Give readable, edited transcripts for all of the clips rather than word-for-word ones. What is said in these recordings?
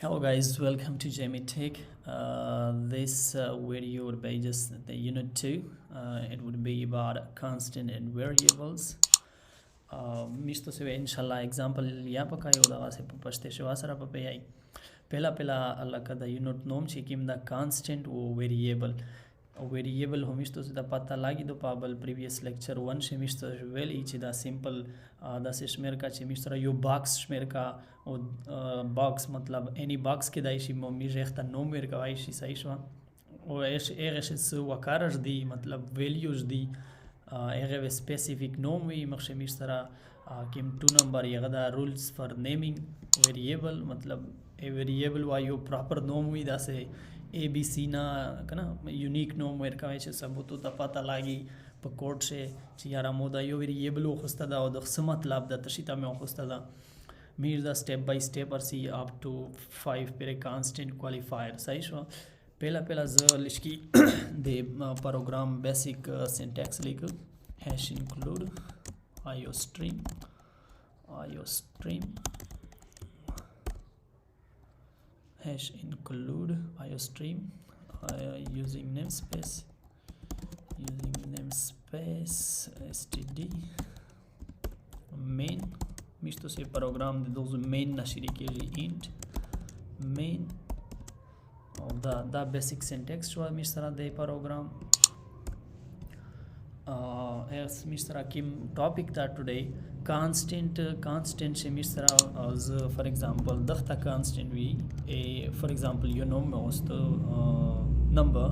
Hello guys, welcome to Jamie Tech. This video would be just the unit 2. It would be about constant and variables. Misto se ve inshallah example ya pa kayo da se paste shwa sara pa pe ai. Pela Allah ka da unit nom che kim da constant o variable homisto se da pata lagi do pabal previous lecture 1 se misto well each da simple da se shmer ka che misto yo box shmer ka o box मतलब any box के दाइशी मम्मी रेखता नोमेर का वाइशी सही शवा और ऐसे से वकार्स दी मतलब values दी ऐगे specific nome भी मख्शे मिस्टरा किम 2 number ये गदा rules for naming variable मतलब a variable bio proper nome भी दा से ABC ना कना unique nome वेर का वाइशे सबूतो ता पता लागी पकोड से चियारा मोदा यो variable वो खुस्ता दा और दो समत लाभ दा तशीता में वो खुस्ता दा means the step by step or see up to 5 per constant qualifier सही शो पहला ज लिखी the program basic syntax लिख hash include iostream hash include iostream using namespace std main misto se program de those main nashiri ke int main of the basic syntax was misra de program as misra kim topic that today constant se misra as for example dakhta constant we a for example you know most number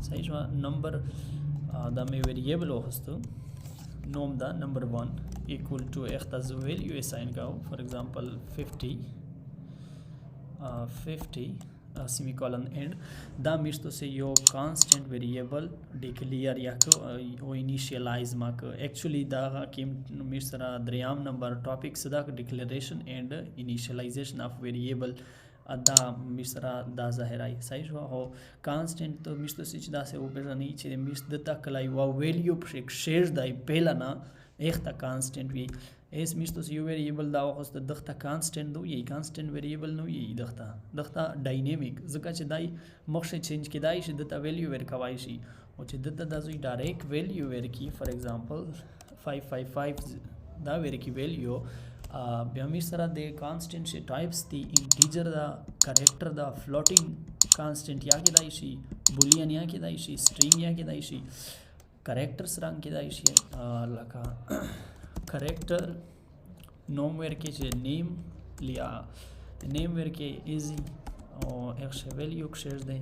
sahi jo number the variable hosto nom da number 1 equal to ekhtas value assign kao for example 50 semicolon end da misto se yo constant variable declare ya ko o initialize ma ko actually da kim misra driyam number topic sada declaration and initialization of variable da misra da zahirai sai jo ho constant to misto se da se opera ni che mis data kalai wa value share dai pela na ekhta constant we es mistos you variable da was the dakhta constant do ye constant variable no ye dakhta dynamic zaka che dai mokshe change ke dai shi data value ver kawai shi o che data da zui direct value ver ki for example 555 da ver ki value misra de constant she types the integer da character da floating constant ya ke dai shi boolean ya ke dai shi string ya ke dai shi characters rang के दाइश है लगा character name where के जे name लिया name where के easy और एक से value share दे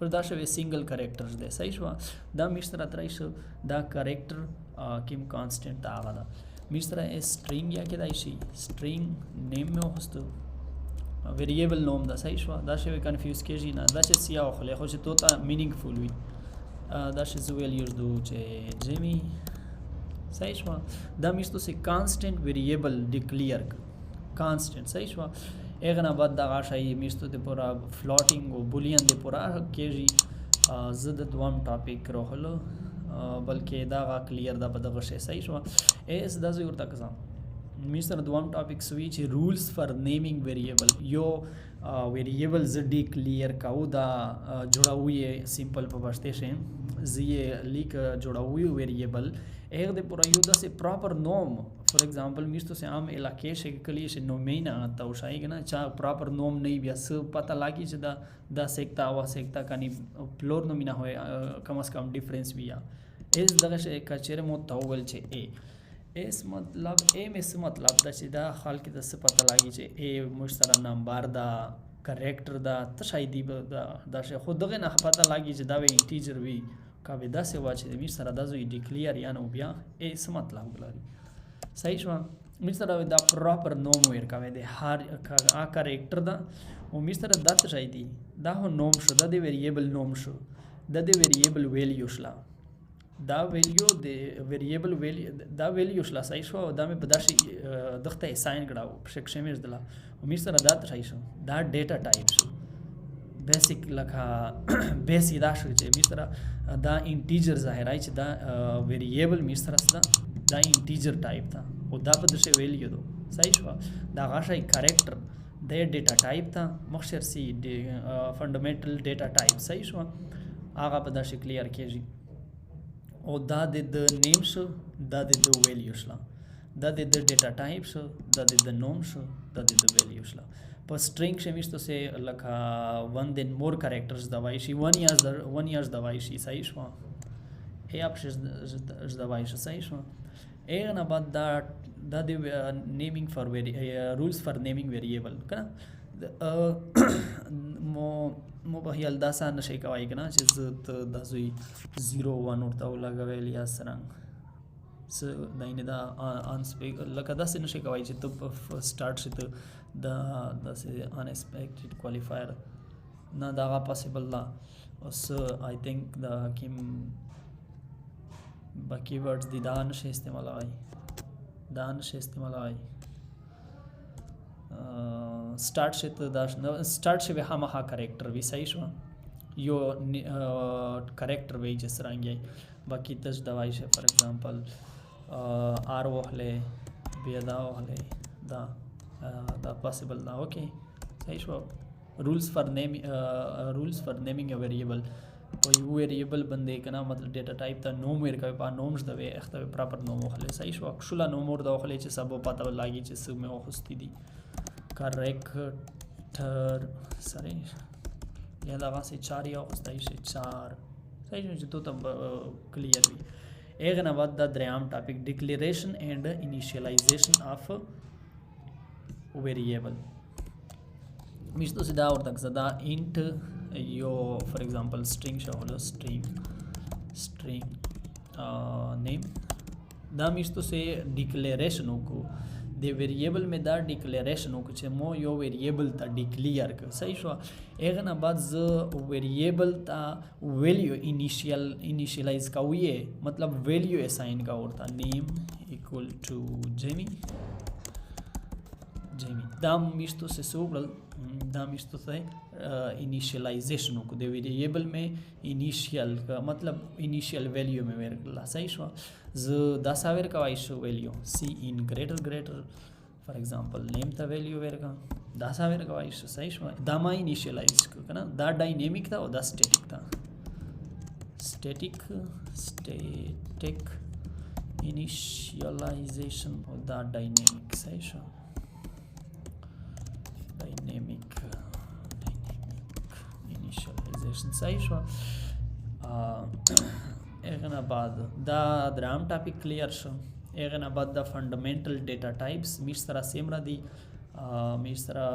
पर दाश वे single characters दे सही शवा दा मिस्टर अतराइश दा character किम constant ता आवादा मिस्टर ए string या के दाइशी string name में होस्तो variable name दा सही शवा दाश वे confuse के जी ना दाश सिया ओखले खोज तो ता meaningful भी dash is values do che Jamie सही शवा दा मिस्तो से constant variable declare constant सही शवा एक ना बाद दा गाशाई मिस्तो ते पूरा floating और boolean दे पूरा केजी ज़द द्वाम topic रोहलो बल्कि दा गा clear दा बदा गशे सही शवा ऐस दा ज़रूर तक ज़ाम मिस्टर द्वाम topic switch rules for naming variable यो वेरिएबल ज़डी क्लियर काउ दा जोड़ा हुई है सिंपल पढ़ते हैं ज़िए लीक जोड़ा हुई वेरिएबल एक दे पूरा युद्ध से प्रॉपर नोम फॉर एग्जांपल मिस्तो से आम इलाके से कली से नोमेना आता उशाई के ना चा प्रॉपर नोम नहीं भी अस पता लागी जदा दा सेक्ता वा सेक्ता कानी प्लोर नोमिना होए कम से कम डिफरेंस भी आ इस जगह से कचरे मोत तावल छे एस मतलब ए में से मतलब दा सीधा हाल की दस पता लागी छे ए मुश्तरा नंबर दा करेक्टर दा तशाइदी दा से खुद दगे ना पता लागी छे दा वे इंटीजर वी का वे दस वाचे मिस्टरा दा जो डिक्लेयर या नो बिया ए से मतलब गलारी सही शवा मिस्टरा दा प्रॉपर नोम वेर का वे दे हर आ करेक्टर दा ओ मिस्टरा दा तशाइदी दा हो नोम शो दा दे वेरिएबल नोम शो दा दे वेरिएबल वैल्यू शला da value de variable value da value shla sai sho da me badashi dakhta assign gadaw shekshemir dala umisara da sai sho da data type sho basic lakha basic da sho je misara da integer zahirai che da variable misara da integer type tha o da badashe value do sai sho da gashay character ده ډیټا ټایپ ته مخشر سی فندامنټل ډیټا ټایپ صحیح شو هغه په داسې کلیر کېږي او دا د نیم شو دا د ویلیو شله دا د ډیټا ټایپ شو دا د نوم شو دا د ویلیو شله په سټرینګ کې میشته سه لکه ون دین مور کریکټرز دا وای شي ون یارز دا وای شي صحیح شو ای اپشز دا وای شي صحیح شو اغه نه بعد دا د نیمینګ فار رولز فار نیمینګ ویریبل کنه مو به یال دا سان نشي کوي کنه چې د زوی 0 1 ورته لګوي یا سرنګ س داینه دا ان سپیک لکه دا څه نشي کوي چې ته په سٹارټ شته دا سه ان ایکسپیکټډ کوالیفایر نه دا پاسبل لا اوس آی تھنک دا کیم باقی ورډز دي دا نشي استعمالوي سٹارټ شته دا سٹارټ شوی همه کریکټر وی صحیح شو یو کریکټر وی چې سرانګي باقی تاسو دا وایي فار ایگزامپل آر وهله بیا دا وهله دا پاسبل دا اوکې صحیح شو رولز فار نیمینګ ا ویریبل په یو ویریبل باندې کنه مطلب ډیټا ټایپ ته نوم ورکوي په نومز د وی اخته پراپر نوم وهله صحیح شو شولا نوم ور دا وهله چې سبو پته لاګي چې سم مې وخستی دي کریکټر سره یا دا واسه چار یا وخستای شي چار صحیح چې تو ته کلیر وي اغه نه بعد دا دریم ټاپک ډیکلیریشن اینڈ انیشیلایزیشن اف ویریبل مشتو سدا اور تک زدا انٹ یو فار ایگزامپل स्ट्रिंग شاولو string name دا مشتو سے ډیکلیریشن کو د ویریبل میں دا ډیکلیریشن کو چې مو یو ویریبل تا ډیکلیئر ک صحیح شو اغه نه بعد ز ویریبل تا ویلیو انیشیلایز کوي مطلب ویلیو اساین کا ورتا نیم اکول ټو جیمی دا مشتو سے سوبل دا مشتو سے انیشیلائزیشن کو دے ویریبل میں انیشیل کا مطلب انیشیل ویلیو میں ورکلا صحیح شو ز دا ساور کا وایشو ویلیو سی ان گریٹر فار ایگزامپل نیم تا ویلیو ورکا دا ساور کا وایشو صحیح شو دا ما انیشیلائز کنا دا ڈائنامک تھا او دا سٹیٹک تھا سٹیٹک انیشیلائزیشن او دا ڈائنامک صحیح شو dynamic initialization صحیح شو اغه بعد دا درام ټاپک کلیر شو اغه بعد دا فندامنټل ډیټا ټایپس مشترا سیمرا دی مشترا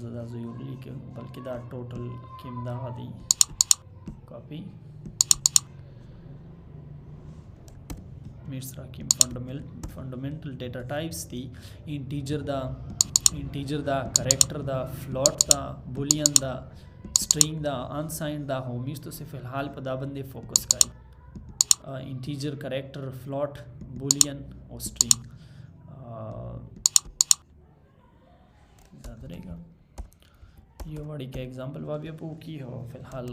زدا زیورلی کې بلکې دا ټوټل کیم دا دی کاپی مشترا کیم فندامنټل ډیټا ټایپس دی انټیجر دا کریکٹر دا فلوٹ دا بولین دا स्ट्रिंग دا انسائنڈ دا ہومیز تو سے فی الحال پا دا بندے فوکس کائی انٹیجر کریکٹر فلوٹ بولین اور स्ट्रिंग دا درے گا یہ وڑی کا ایگزامپل وابیا پو کی ہو فی الحال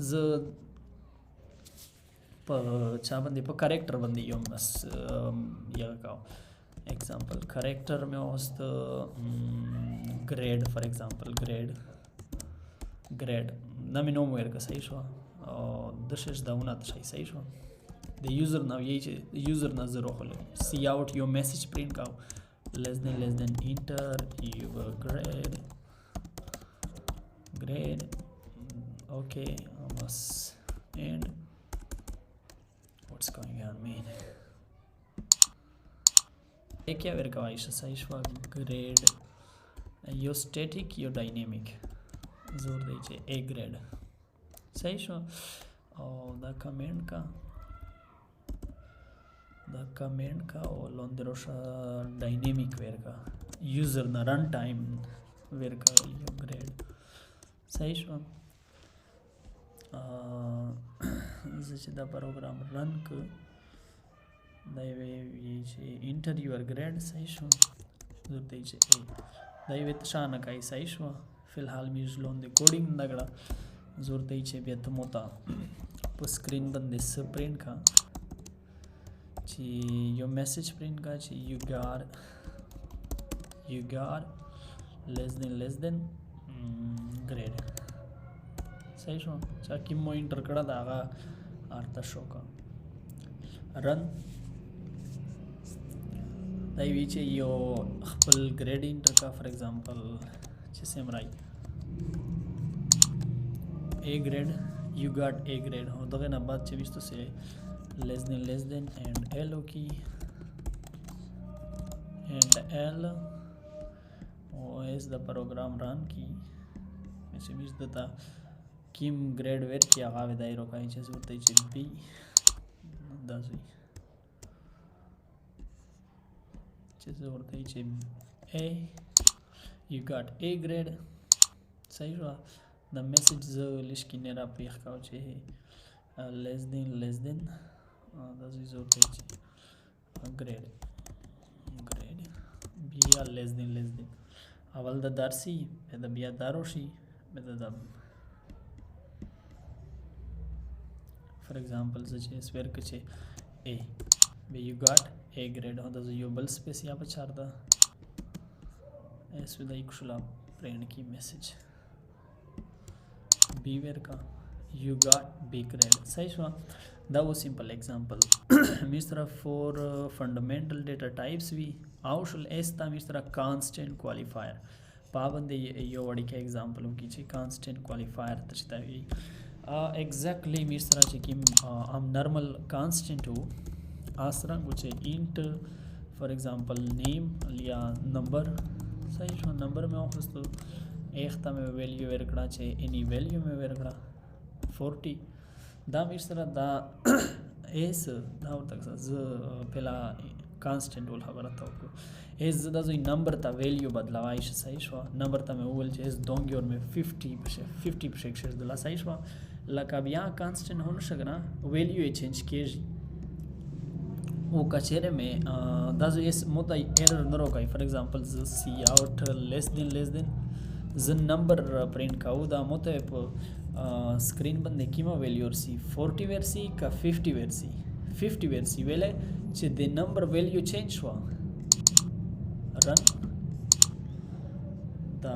ز پا چا بندے پا کریکٹر بندے یوں بس یہ کاؤ example character में host grade for example grade ना में no Moyer का सही शो दशेश दाउना तशाई सही show the user now ये user ना zero होलो see out your message print का less than enter your grade okay almost and what's going on man एक क्या वेर का वाइश सही शो ग्रेड यो स्टैटिक यो डायनेमिक जोर दीजिए ए ग्रेड सही शो और द कमेंट का और लोंदरोशा डायनेमिक वेर का यूजर ना रन टाइम वेर का यो ग्रेड सही शो जैसे द प्रोग्राम रन को दयवे इंटर यूर ग्रेड सही शो जरूरत है दयवे शान का सही शो फिलहाल म्यूज लोन दे कोडिंग दगड़ा जरूरत है व्यथ मोता पर स्क्रीन बंदे प्रिंट का ची यो मैसेज प्रिंट का ची you got less than grade صحیح شو چې کوم مو انټر کړه دا هغه ارته شو کا رن دا وی چې یو خپل ګریډ انټر کا فار ایگزامپل چې سیم راي A grade you got A grade और दगे ना बात चीज़ तो से less than and L की and L और is the program run की ऐसे बीच देता किम grade वेट की आगा विदाई रोका ही चीज़ होती है B दाज़ी चीज़ होती है A you got A grade सही हुआ the message लिश्की नेरा पेख का उचे less than that is okay grade बिया less than अवल द दारसी बेदा बिया दारोशी बेदा दम for example such as where कचे A where you got A grade हो दस यो बल स्पेस यहाँ पर चार दा ऐस विदा इक्शुला प्रेरण की मैसेज B where का you got B grade सही हुआ that was simple example mister for fundamental data types भी आवश्यक ऐसा मिस्टर constant qualifier पाबंदी यो वाली का example होगी ची constant qualifier तचता भी exactly मिस्टर ची कि हम normal constant हो आसरा कुछ int for example name लिया number सही हुआ number में ऑफिस तो एक ता में वैल्यू वेरकड़ा छे इनी वैल्यू में वेरकड़ा 40 दा मिस्टर दा एस दा तक ज पहला कांस्टेंट बोल खबर था को एस दा जो नंबर ता वैल्यू बदलावाई सही छवा नंबर ता में ओल छे एस दोंगी और में 50% शेयर दला सही छवा लका बिया कांस्टेंट होन शकना वैल्यू चेंज केजी वो कचेरे में दा जो एस मोता एरर न रोकाई for example cout less than ज नंबर प्रिंट का उदा मोते स्क्रीन बंदे कीमा वैल्यू सी 40 वेरसी का 50 वेरसी वेले चे दे नंबर वैल्यू चेंज हुआ रन द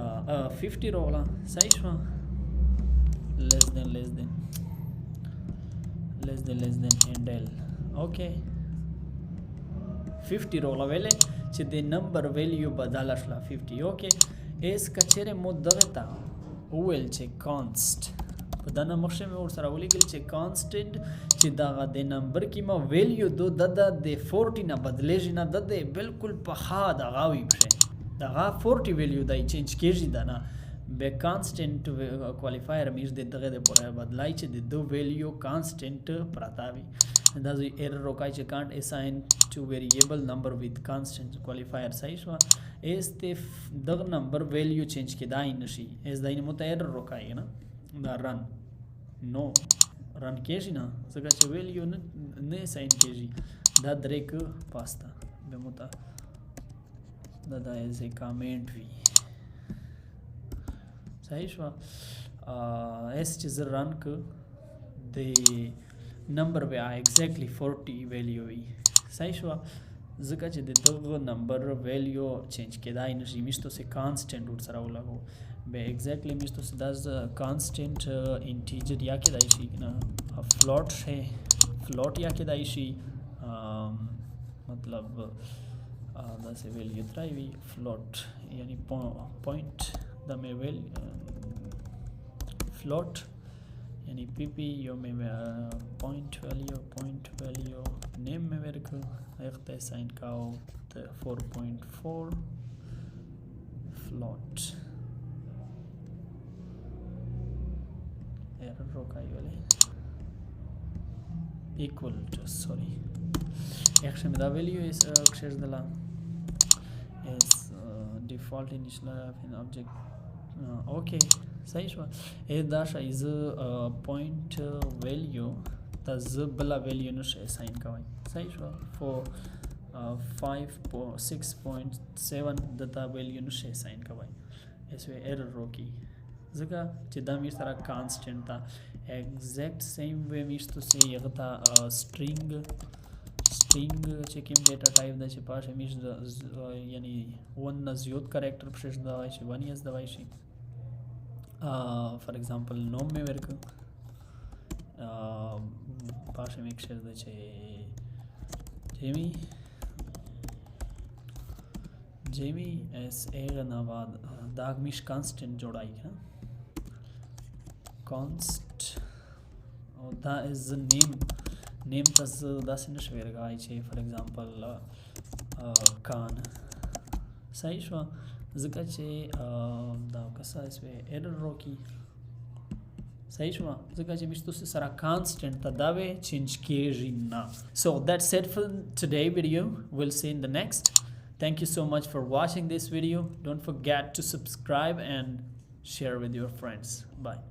50 रोला सही हुआ less than and L okay 50 रोला वेले चे दे नंबर वैल्यू बदलाशला 50 ओके एस कचेरे मुद्दगता ओएल चे const पदाना मक्शे में और सरा ओली गिल चे constant चे दागा दे नंबर की मा वैल्यू दो ददा दे 40 ना बदले जिना ददे बिल्कुल पहा दागावी पशे दागा 40 वैल्यू दाई चेंज केजी दाना बे constant qualifier मीज दे दगे दे पोरा बदलाई चे दे दो वैल्यू constant प्रतावी दाज़ो एरर रोकाई चे can't assign to variable number with constant qualifier सही हुआ एस ते दग नंबर वैल्यू चेंज के दाई नशी एस दाई ने मोता एरर रोकाई ना दा रन नो रन केजी ना सगा चे वैल्यू ने साइन केजी दा द्रेक पास्ता बे मोता दा एज ए कमेंट भी सही हुआ एस चीज रन क दे नंबर पे आ एग्जैक्टली 40 वैल्यू ही सही हुआ ज़का चे दे दो नंबर वैल्यू चेंज के दाई नशी मिस्तो से कांस्टेंट उठ सरा उला हो बे एग्जैक्टली मिस्तो से दाज कांस्टेंट इंटीजर या के दाई शी ना फ्लोट है फ्लोट या के दाई शी मतलब दा से वैल्यू त्राई फ्लोट यानी पॉइंट दा में वैल्यू फ्लोट यानी पीपी यो में पॉइंट वैल्यू नेम में मेरे को एक साइन का 4.4 फ्लोट एरर रोकाई वाले इक्वल टू सॉरी एक्शन में दा वैल्यू इस अक्षर दला इस डिफॉल्ट इनिशियल ऑब्जेक्ट ओके सही हुआ ए दाशा इज पॉइंट वैल्यू तज बला वैल्यू नो साइन का सही हुआ फॉर 6.7 दता वैल्यू नो साइन का ऐसे एरर रोकी जगह जिदा मीर सारा कांस्टेंट था एग्जैक्ट सेम वे मीर तो से यगता string string çekim data type da paş emiş yani one ziyod character pşeş davay şey one yes davay şey for example nom me verk paş emek şer da Jamie as Eganavad Dagmish constant जोड़ाई है const that is the name das in schwer for example Khan सही शो जिका da kasa isme error roki सही शो जिका मिश तो सारा constant tadave change kejina. So that's it for today video. We'll see in the next. Thank you so much for watching this video. Don't forget to subscribe and share with your friends. Bye.